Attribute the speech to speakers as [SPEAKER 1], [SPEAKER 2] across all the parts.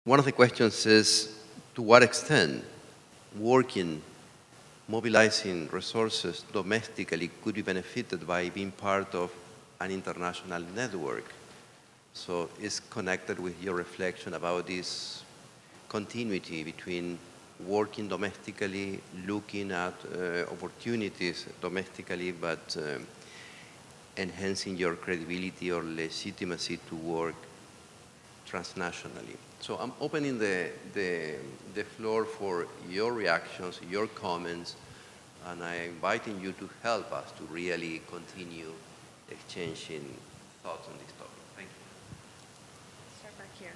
[SPEAKER 1] One of the questions is, to what extent working, mobilizing resources domestically could be benefited by being part of an international network? So it's connected with your reflection about this continuity between working domestically, looking at opportunities domestically, but enhancing your credibility or legitimacy to work transnationally. So I'm opening the floor for your reactions, your comments, and I'm inviting you to help us to really continue exchanging thoughts on this topic. Thank you.
[SPEAKER 2] Start back here.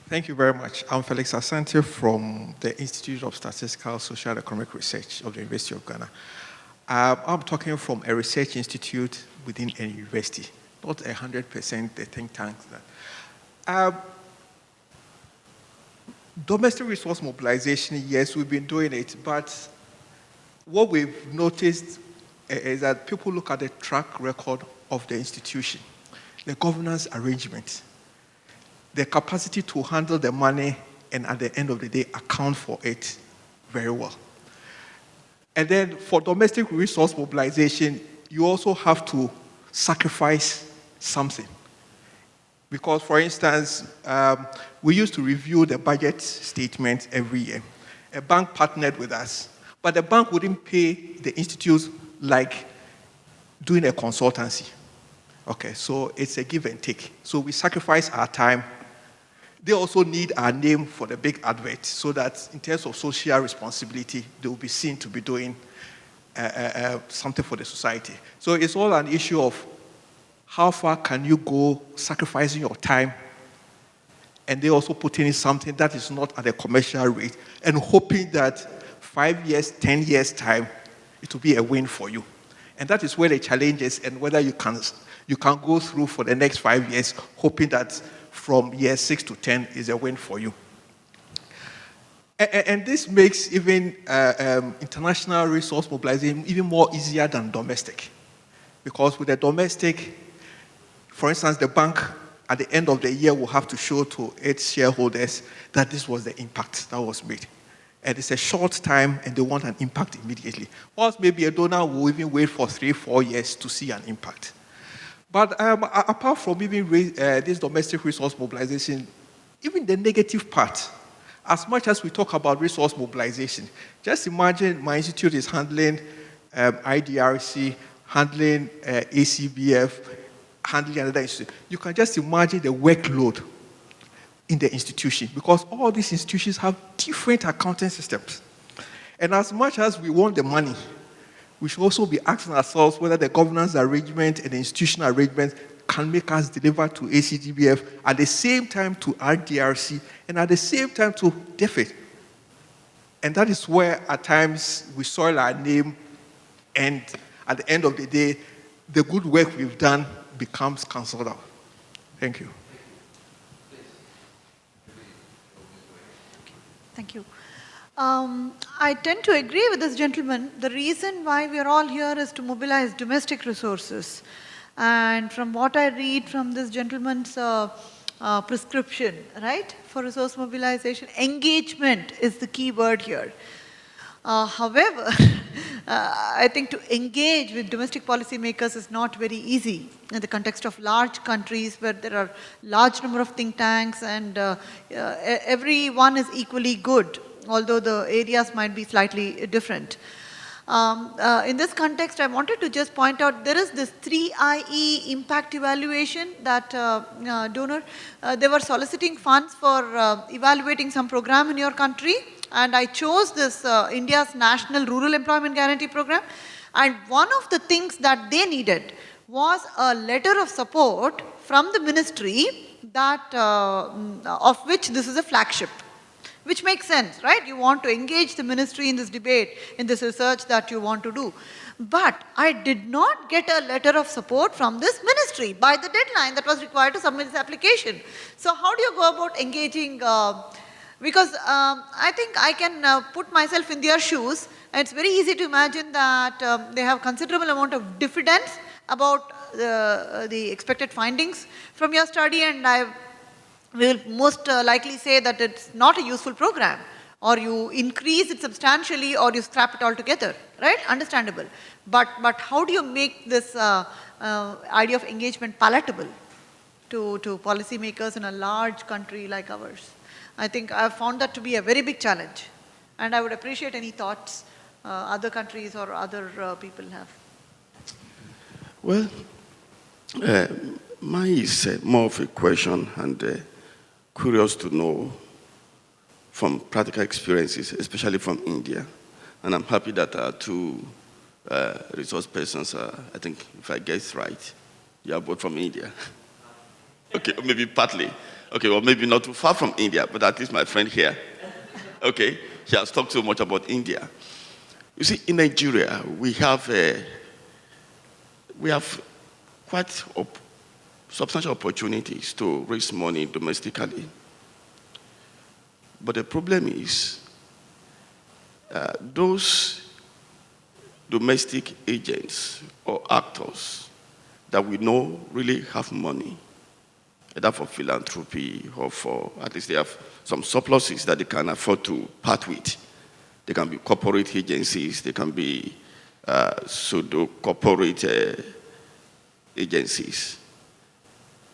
[SPEAKER 3] Thank you very much. I'm Felix Asante from the Institute of Statistical Social and Economic Research of the University of Ghana. I'm talking from a research institute within a university, not 100% the think tank. Domestic resource mobilization, yes, we've been doing it, but what we've noticed is that people look at the track record of the institution, the governance arrangement, the capacity to handle the money, and at the end of the day, account for it very well. And then for domestic resource mobilization, you also have to sacrifice something. Because, for instance, we used to review the budget statement every year. A bank partnered with us, but the bank wouldn't pay the institutes like doing a consultancy. Okay, so it's a give and take. So we sacrifice our time. They also need our name for the big advert so that in terms of social responsibility, they will be seen to be doing something for the society. So it's all an issue of how far can you go sacrificing your time and they also putting in something that is not at a commercial rate and hoping that 5 years, 10 years time, it will be a win for you. And that is where the challenge is and whether you can go through for the next 5 years hoping that from year 6 to 10 is a win for you. And this makes even international resource mobilization even more easier than domestic. Because with the domestic, for instance, the bank at the end of the year will have to show to its shareholders that this was the impact that was made. And it's a short time and they want an impact immediately. Whilst maybe a donor will even wait for 3-4 years to see an impact. But apart from even this domestic resource mobilization, even the negative part, as much as we talk about resource mobilization, just imagine my institute is handling IDRC, handling ACBF, handling another institution. You can just imagine the workload in the institution because all these institutions have different accounting systems. And as much as we want the money, we should also be asking ourselves whether the governance arrangement and the institutional arrangement can make us deliver to ACGBF at the same time to IDRC and at the same time to DEFID. And that is where at times we soil our name and at the end of the day, the good work we've done becomes cancelled out. Thank you.
[SPEAKER 2] Thank you. I tend to agree with this gentleman. The reason why we are all here is to mobilize domestic resources. And from what I read from this gentleman's prescription, right, for resource mobilization, engagement is the key word here. However, I think to engage with domestic policymakers is not very easy in the context of large countries where there are large number of think tanks and everyone is equally good, although the areas might be slightly different. In this context, I wanted to just point out there is this 3IE impact evaluation that donor, they were soliciting funds for evaluating some program in your country. And I chose this India's National Rural Employment Guarantee Program. And one of the things that they needed was a letter of support from the ministry that, of which this is a flagship. Which makes sense, right? You want to engage the ministry in this debate, in this research that you want to do. But I did not get a letter of support from this ministry by the deadline that was required to submit this application. So how do you go about engaging? Because I think I can put myself in their shoes. And it's very easy to imagine that they have considerable amount of diffidence about the expected findings from your study, and I've we will most likely say that it's not a useful program, or you increase it substantially, or you scrap it altogether, right? Understandable. But how do you make this idea of engagement palatable to policymakers in a large country like ours? I think I've found that to be a very big challenge, and I would appreciate any thoughts other countries or other people have.
[SPEAKER 4] Well, mine is more of a question, and curious to know from practical experiences, especially from India. And I'm happy that our two resource persons, I think if I guess right, you are both from India. Okay, or maybe partly. Okay, well, maybe not too far from India, but at least my friend here, okay, she has talked so much about India. You see, in Nigeria, we have quite substantial opportunities to raise money domestically. But the problem is, those domestic agents or actors that we know really have money, either for philanthropy or for, at least they have some surpluses that they can afford to part with. They can be corporate agencies, they can be pseudo-corporate agencies.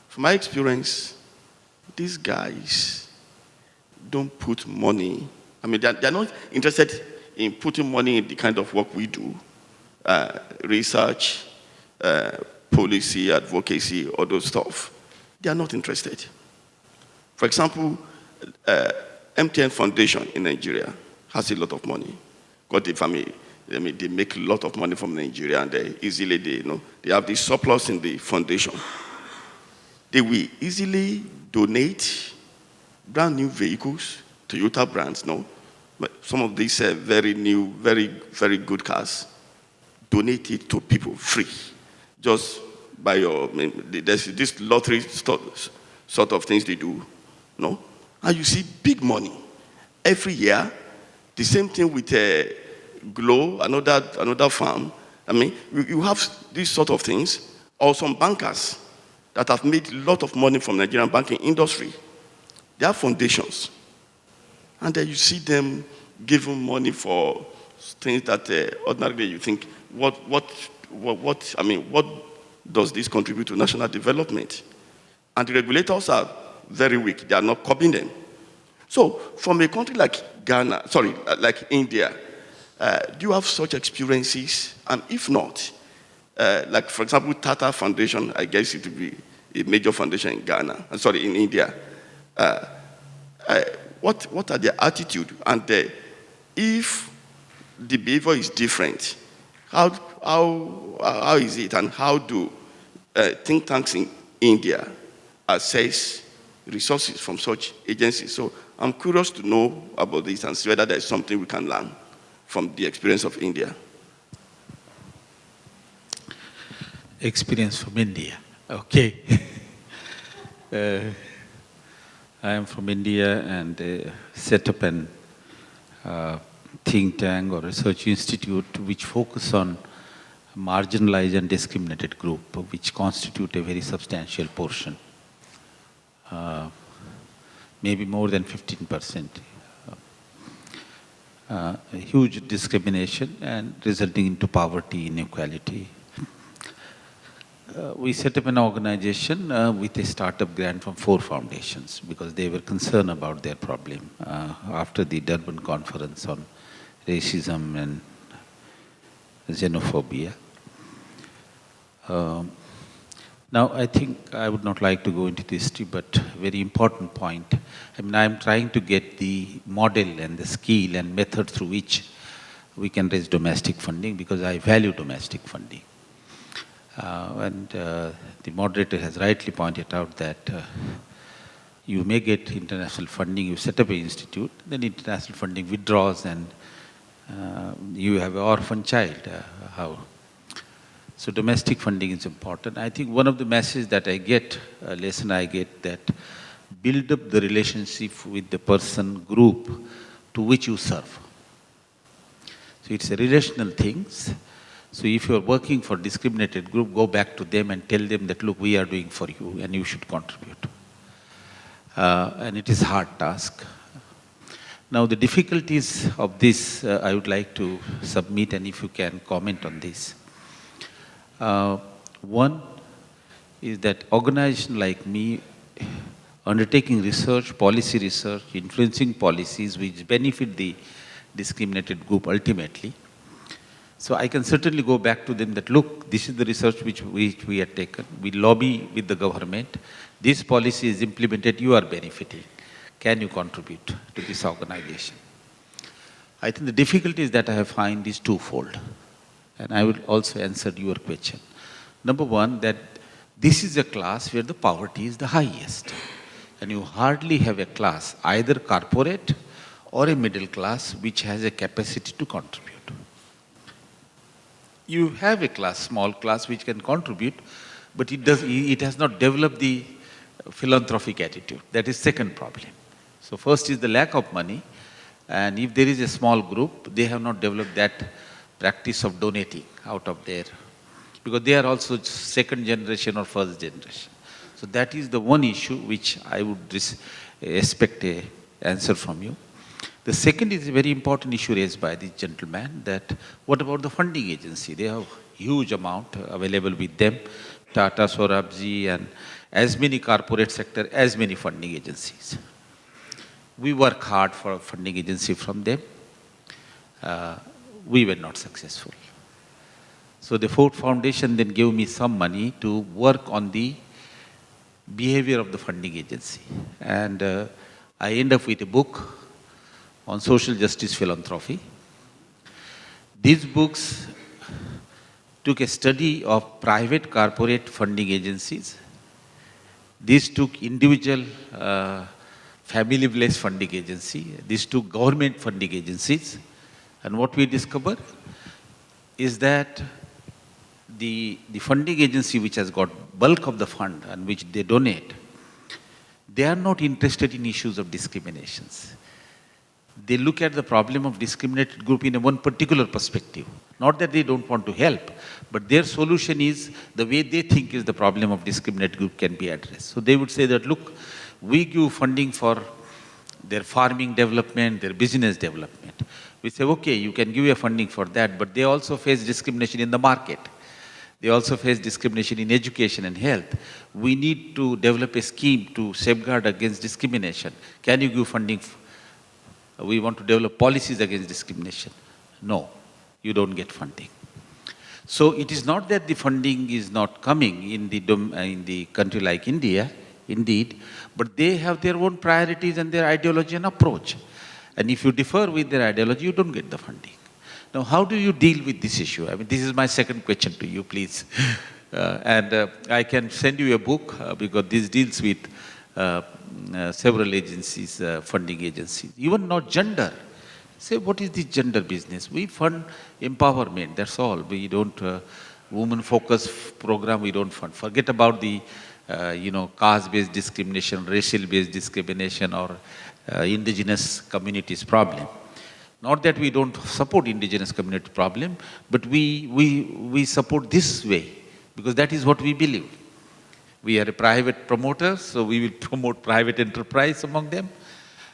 [SPEAKER 4] From my experience, these guys don't put money, I mean, they're not interested in putting money in the kind of work we do, research, policy, advocacy, all those stuff. They are not interested. For example, MTN Foundation in Nigeria has a lot of money. Got the family, they make a lot of money from Nigeria, and they have this surplus in the foundation. They will easily donate brand new vehicles, Toyota brands, no? But some of these very new, very, very good cars, donate it to people free. Just by there's this lottery sort of things they do, no? And you see big money. Every year, the same thing with Glow, another farm. I mean, you have these sort of things, or some bankers that have made a lot of money from Nigerian banking industry. They have foundations. And then you see them giving money for things that ordinarily you think, what does this contribute to national development? And the regulators are very weak. They are not copying them. So from a country like like India, do you have such experiences? And if not, like for example, Tata Foundation, I guess it would be a major foundation in India. What are their attitude? And if the behavior is different, how is it, and how do think tanks in India assess resources from such agencies? So I'm curious to know about this and see whether there's something we can learn from the experience of India.
[SPEAKER 5] Experience from India. Okay. I am from India and set up an think tank or research institute which focus on marginalized and discriminated group, which constitute a very substantial portion, maybe more than 15%. Huge discrimination and resulting into poverty, inequality. We set up an organization with a startup grant from 4 foundations because they were concerned about their problem after the Durban conference on racism and xenophobia. Now, I think I would not like to go into the history, but very important point. I mean, I'm trying to get the model and the skill and method through which we can raise domestic funding because I value domestic funding. The moderator has rightly pointed out that you may get international funding, you set up an institute, then international funding withdraws and you have an orphan child. So domestic funding is important. I think one of the messages that I get, a lesson I get, that build up the relationship with the person, group to which you serve. So it's a relational thing. So if you're working for discriminated group, go back to them and tell them that, look, we are doing for you and you should contribute. and it is a hard task. Now, the difficulties of this, I would like to submit, and if you can comment on this. One is that organization like me, undertaking research, policy research, influencing policies which benefit the discriminated group ultimately. So I can certainly go back to them that, look, this is the research which we had taken. We lobby with the government. This policy is implemented, you are benefiting. Can you contribute to this organization? I think the difficulties that I have found is twofold. And I will also answer your question. Number one, that this is a class where the poverty is the highest. And you hardly have a class, either corporate or a middle class, which has a capacity to contribute. You have a class, small class, which can contribute, but it has not developed the philanthropic attitude. That is second problem. So first is the lack of money, and if there is a small group, they have not developed that practice of donating out of their, because they are also second generation or first generation. So that is the one issue which I would expect an answer from you. The second is a very important issue raised by this gentleman, that what about the funding agency? They have huge amount available with them, Tata, Sorabji, and as many corporate sector, as many funding agencies. We work hard for a funding agency from them. We were not successful. So the Ford Foundation then gave me some money to work on the behavior of the funding agency. And I end up with a book on social justice philanthropy. These books took a study of private corporate funding agencies. These took individual family-based funding agency. These took government funding agencies. And what we discovered is that the funding agency which has got bulk of the fund and which they donate, they are not interested in issues of discriminations. They look at the problem of discriminated group in a one particular perspective. Not that they don't want to help, but their solution is the way they think is the problem of discriminated group can be addressed. So they would say that, look, we give funding for their farming development, their business development. We say, okay, you can give a funding for that, but they also face discrimination in the market. They also face discrimination in education and health. We need to develop a scheme to safeguard against discrimination. Can you give funding? We want to develop policies against discrimination. No, you don't get funding. So it is not that the funding is not coming in the country like India, indeed, but they have their own priorities and their ideology and approach. And if you differ with their ideology, you don't get the funding. Now, how do you deal with this issue? I mean, this is my second question to you, please. I can send you a book because this deals with several agencies, funding agencies, even not gender. Say, what is the gender business? We fund empowerment, that's all. We don't, women-focused program, we don't fund. Forget about the, caste-based discrimination, racial-based discrimination, or indigenous communities problem. Not that we don't support indigenous community problem, but we support this way, because that is what we believe. We are a private promoter, so we will promote private enterprise among them,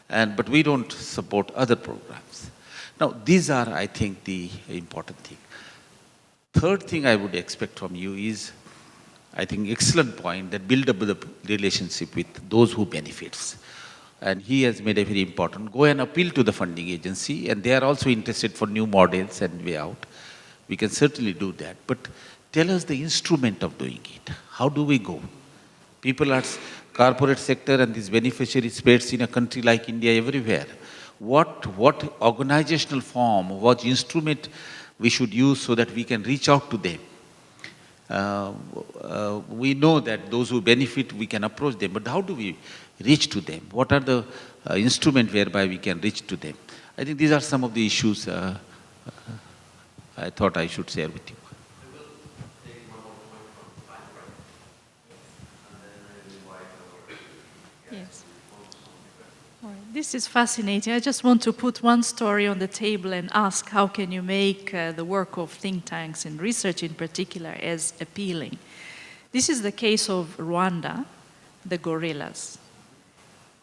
[SPEAKER 5] but we don't support other programs. Now, these are, I think, the important thing. Third thing I would expect from you is, I think, excellent point, that build up the relationship with those who benefits. And he has made a very important, go and appeal to the funding agency, and they are also interested for new models and way out. We can certainly do that, but tell us the instrument of doing it. How do we go? People are corporate sector and these beneficiary spreads in a country like India everywhere. What organizational form, what instrument we should use so that we can reach out to them? We know that those who benefit, we can approach them, but how do we reach to them? What are the instruments whereby we can reach to them? I think these are some of the issues I thought I should share with you.
[SPEAKER 6] Yes. All right. This is fascinating. I just want to put one story on the table and ask how can you make the work of think tanks and research in particular as appealing. This is the case of Rwanda, the gorillas.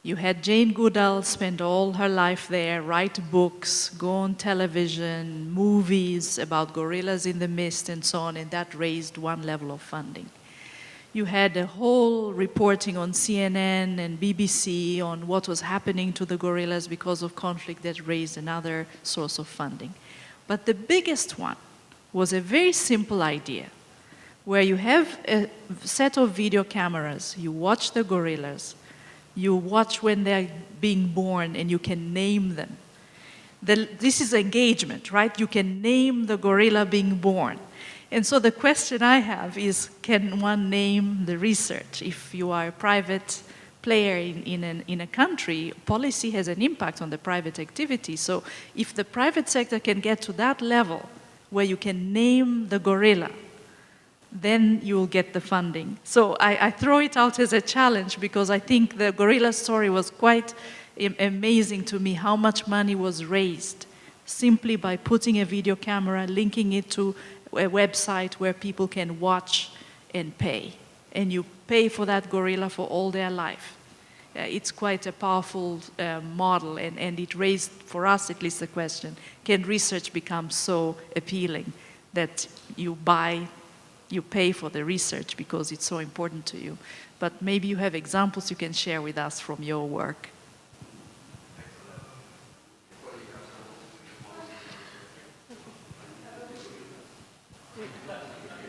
[SPEAKER 6] You had Jane Goodall spend all her life there, write books, go on television, movies about gorillas in the mist and so on, and that raised one level of funding. You had a whole reporting on CNN and BBC on what was happening to the gorillas because of conflict that raised another source of funding. But the biggest one was a very simple idea, where you have a set of video cameras, you watch the gorillas, you watch when they're being born and you can name them. This is engagement, right? You can name the gorilla being born. And so the question I have is, can one name the research? If you are a private player in a country, policy has an impact on the private activity. So if the private sector can get to that level where you can name the gorilla, then you'll get the funding. So I throw it out as a challenge because I think the gorilla story was quite amazing to me, how much money was raised simply by putting a video camera, linking it to a website where people can watch and pay. And you pay for that gorilla for all their life. It's quite a powerful model, and it raised, for us at least, the question, can research become so appealing that you pay for the research because it's so important to you? But maybe you have examples you can share with us from your work.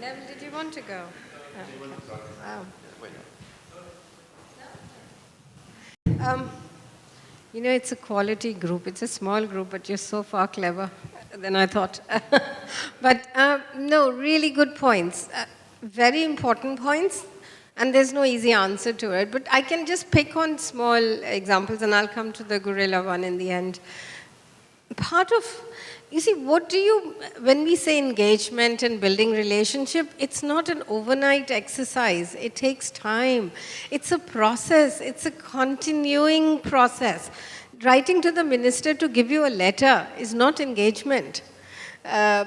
[SPEAKER 7] Neville, did you want to go? You know, it's a quality group. It's a small group, but you're so far clever than I thought. But no, really good points. Very important points. And there's no easy answer to it. But I can just pick on small examples, and I'll come to the gorilla one in the end. Part of, you see, when we say engagement and building relationship, it's not an overnight exercise. It takes time. It's a process. It's a continuing process. Writing to the minister to give you a letter is not engagement. I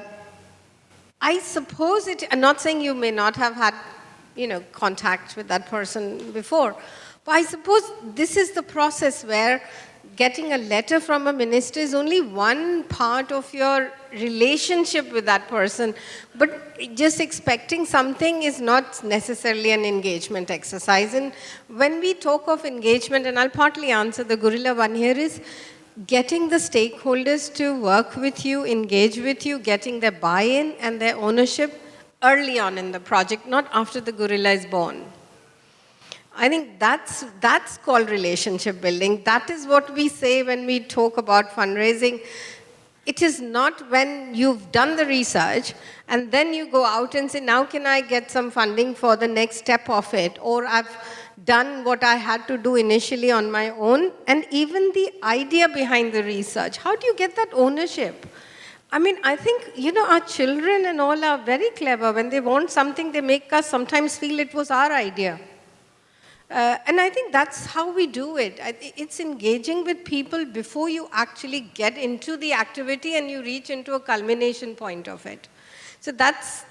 [SPEAKER 7] suppose I'm not saying you may not have had, contact with that person before, but I suppose this is the process where getting a letter from a minister is only one part of your relationship with that person, but just expecting something is not necessarily an engagement exercise. And when we talk of engagement, and I'll partly answer the gorilla one here, is getting the stakeholders to work with you, engage with you, getting their buy-in and their ownership early on in the project, not after the gorilla is born. I think that's called relationship building. That is what we say when we talk about fundraising. It is not when you've done the research and then you go out and say, now can I get some funding for the next step of it? Or I've done what I had to do initially on my own. And even the idea behind the research, how do you get that ownership? I mean, I think, our children and all are very clever. When they want something, they make us sometimes feel it was our idea. And I think that's how we do it. It's engaging with people before you actually get into the activity and you reach into a culmination point of it. So that's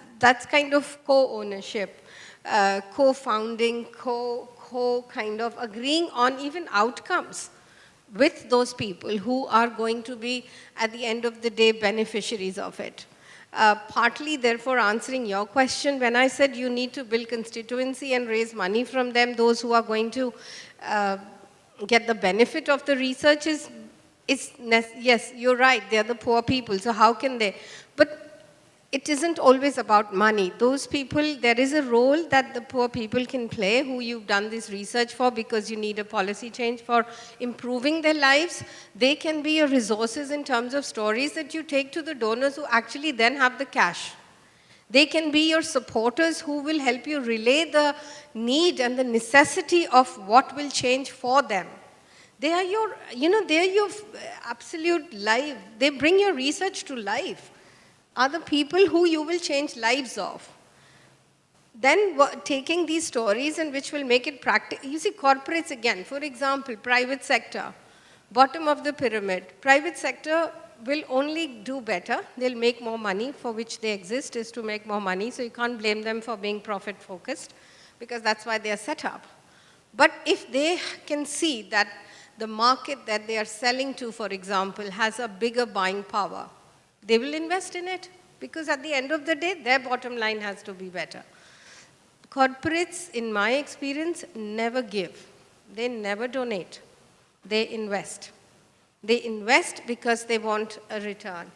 [SPEAKER 7] kind of co-ownership, co-founding, kind of agreeing on even outcomes with those people who are going to be, at the end of the day, beneficiaries of it. Partly, therefore, answering your question, when I said you need to build constituency and raise money from them, those who are going to get the benefit of the research yes, you're right, they're the poor people, so how can they? But it isn't always about money. Those people, there is a role that the poor people can play who you've done this research for because you need a policy change for improving their lives. They can be your resources in terms of stories that you take to the donors who actually then have the cash. They can be your supporters who will help you relay the need and the necessity of what will change for them. They are your, they're your absolute life. They bring your research to life. Are the people who you will change lives of. Then taking these stories and which will make it practical. You see, corporates again, for example, private sector, bottom of the pyramid. Private sector will only do better. They'll make more money, for which they exist is to make more money. So you can't blame them for being profit focused because that's why they are set up. But if they can see that the market that they are selling to, for example, has a bigger buying power, they will invest in it, because at the end of the day, their bottom line has to be better. Corporates, in my experience, never give. They never donate. They invest. They invest because they want a return.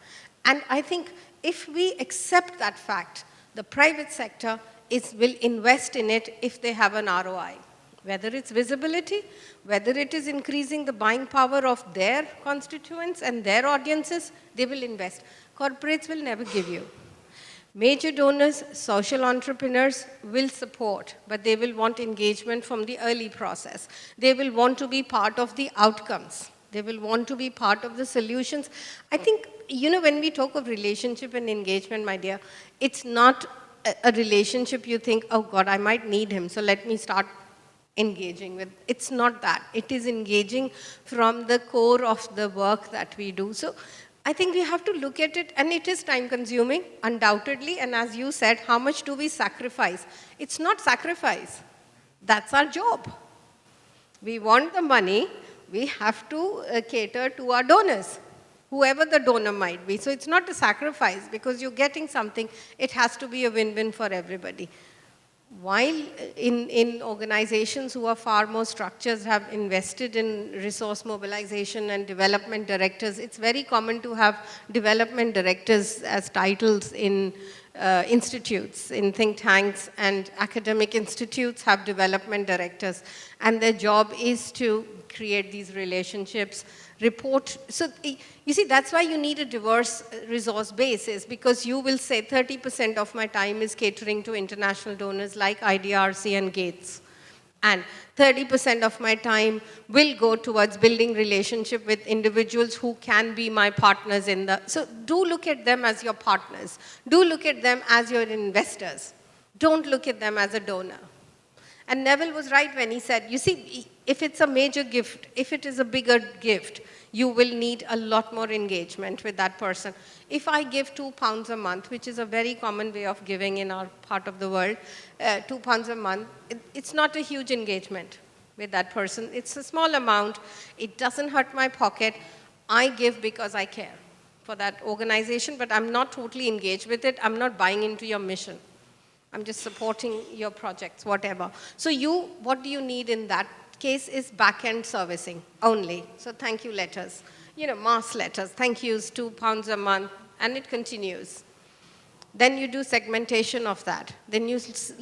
[SPEAKER 7] And I think if we accept that fact, the private sector will invest in it if they have an ROI. Whether it's visibility, whether it is increasing the buying power of their constituents and their audiences, they will invest. Corporates will never give you. Major donors, social entrepreneurs will support, but they will want engagement from the early process. They will want to be part of the outcomes. They will want to be part of the solutions. I think, when we talk of relationship and engagement, my dear, it's not a relationship you think, oh God, I might need him, so let me start engaging with. It's not that. It is engaging from the core of the work that we do. So I think we have to look at it, and it is time consuming, undoubtedly, and as you said, how much do we sacrifice? It's not sacrifice. That's our job. We want the money, we have to cater to our donors, whoever the donor might be. So it's not a sacrifice, because you're getting something, it has to be a win-win for everybody. While in organizations who are far more structured have invested in resource mobilization and development directors, it's very common to have development directors as titles in institutes, in think tanks, and academic institutes have development directors. And their job is to create these relationships, report. So you see, that's why you need a diverse resource base, is because you will say 30% of my time is catering to international donors like IDRC and Gates. And 30% of my time will go towards building relationship with individuals who can be my partners in the... So do look at them as your partners. Do look at them as your investors. Don't look at them as a donor. And Neville was right when he said, you see, if it's a major gift, if it is a bigger gift, you will need a lot more engagement with that person. If I give £2 a month, which is a very common way of giving in our part of the world, £2 a month, it's not a huge engagement with that person. It's a small amount. It doesn't hurt my pocket. I give because I care for that organization, but I'm not totally engaged with it. I'm not buying into your mission. I'm just supporting your projects, whatever. So what do you need in that case is back-end servicing only. So thank you letters, mass letters, thank yous, £2 a month, and it continues. Then you do segmentation of that. Then you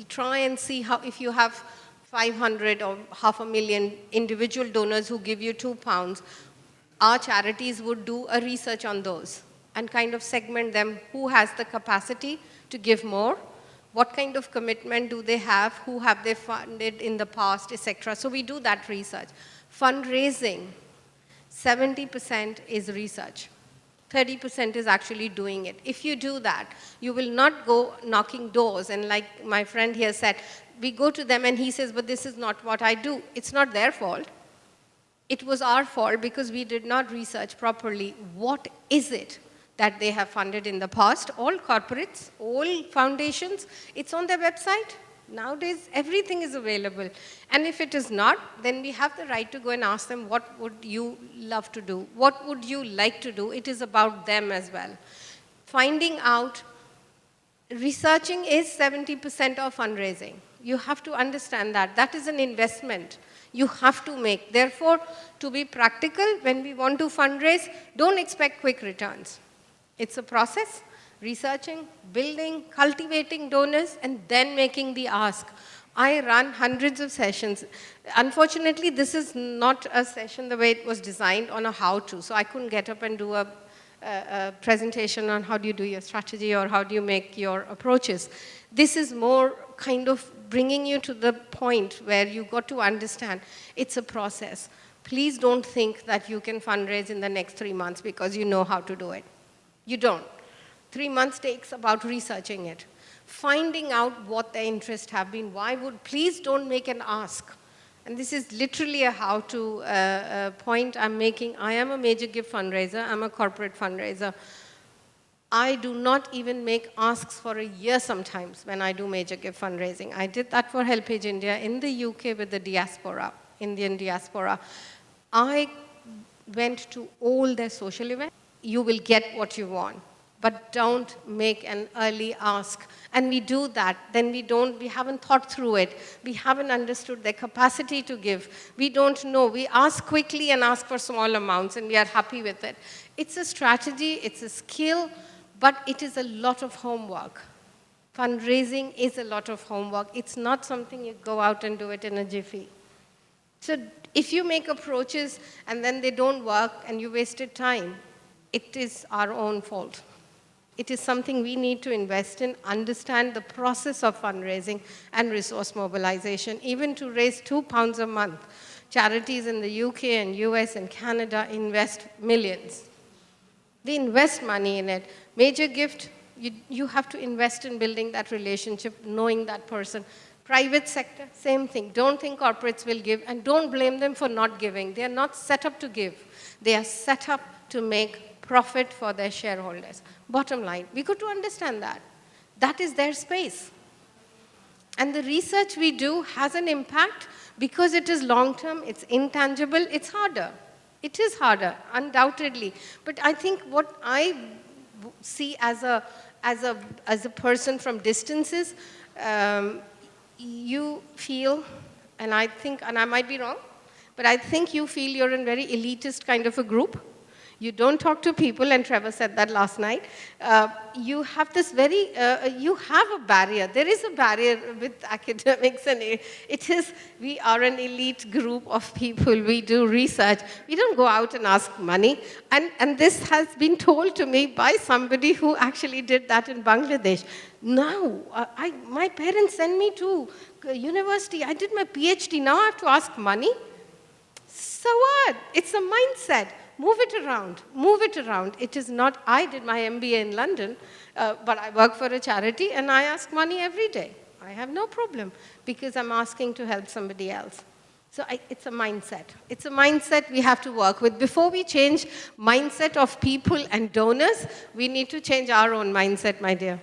[SPEAKER 7] try and see how, if you have 500 or 500,000 individual donors who give you £2, our charities would do a research on those and kind of segment them, who has the capacity to give more, what kind of commitment do they have, who have they funded in the past, etc. So we do that research. Fundraising, 70% is research. 30% is actually doing it. If you do that, you will not go knocking doors, and like my friend here said, we go to them and he says, but this is not what I do. It's not their fault. It was our fault because we did not research properly. What is it that they have funded in the past? All corporates, all foundations, it's on their website. Nowadays, everything is available. And if it is not, then we have the right to go and ask them, what would you love to do? What would you like to do? It is about them as well. Finding out, researching is 70% of fundraising. You have to understand that. That is an investment you have to make. Therefore, to be practical, when we want to fundraise, don't expect quick returns. It's a process. Researching, building, cultivating donors, and then making the ask. I run hundreds of sessions. Unfortunately, this is not a session the way it was designed on a how-to, so I couldn't get up and do a presentation on how do you do your strategy or how do you make your approaches. This is more kind of bringing you to the point where you got to understand it's a process. Please don't think that you can fundraise in the next 3 months because you know how to do it. You don't. 3 months takes about researching it, finding out what their interests have been. Please don't make an ask. And this is literally a how-to point I'm making. I am a major gift fundraiser. I'm a corporate fundraiser. I do not even make asks for a year sometimes when I do major gift fundraising. I did that for HelpAge India in the UK with the diaspora, Indian diaspora. I went to all their social events. You will get what you want, but don't make an early ask. And we do that, then we haven't thought through it. We haven't understood their capacity to give. We don't know. We ask quickly and ask for small amounts, and we are happy with it. It's a strategy, it's a skill, but it is a lot of homework. Fundraising is a lot of homework. It's not something you go out and do it in a jiffy. So if you make approaches and then they don't work and you wasted time, it is our own fault. It is something we need to invest in, understand the process of fundraising and resource mobilization, even to raise £2 a month. Charities in the UK and US and Canada invest millions. They invest money in it. Major gift, you have to invest in building that relationship, knowing that person. Private sector, same thing. Don't think corporates will give, and don't blame them for not giving. They are not set up to give. They are set up to make profit for their shareholders. Bottom line, we got to understand that. That is their space. And the research we do has an impact because it is long-term, it's intangible, it's harder. It is harder, undoubtedly. But I think what I see as a person from distances, you feel, and I think, and I might be wrong, but I think you feel you're in very elitist kind of a group. You don't talk to people, and Trevor said that last night. You have this you have a barrier. There is a barrier with academics, and it is, we are an elite group of people. We do research. We don't go out and ask money. And this has been told to me by somebody who actually did that in Bangladesh. Now, my parents sent me to university. I did my PhD. Now I have to ask money? So what? It's a mindset. Move it around. Move it around. It is not, I did my MBA in London, but I work for a charity and I ask money every day. I have no problem because I'm asking to help somebody else. So it's a mindset. It's a mindset we have to work with. Before we change mindset of people and donors, we need to change our own mindset, my dear.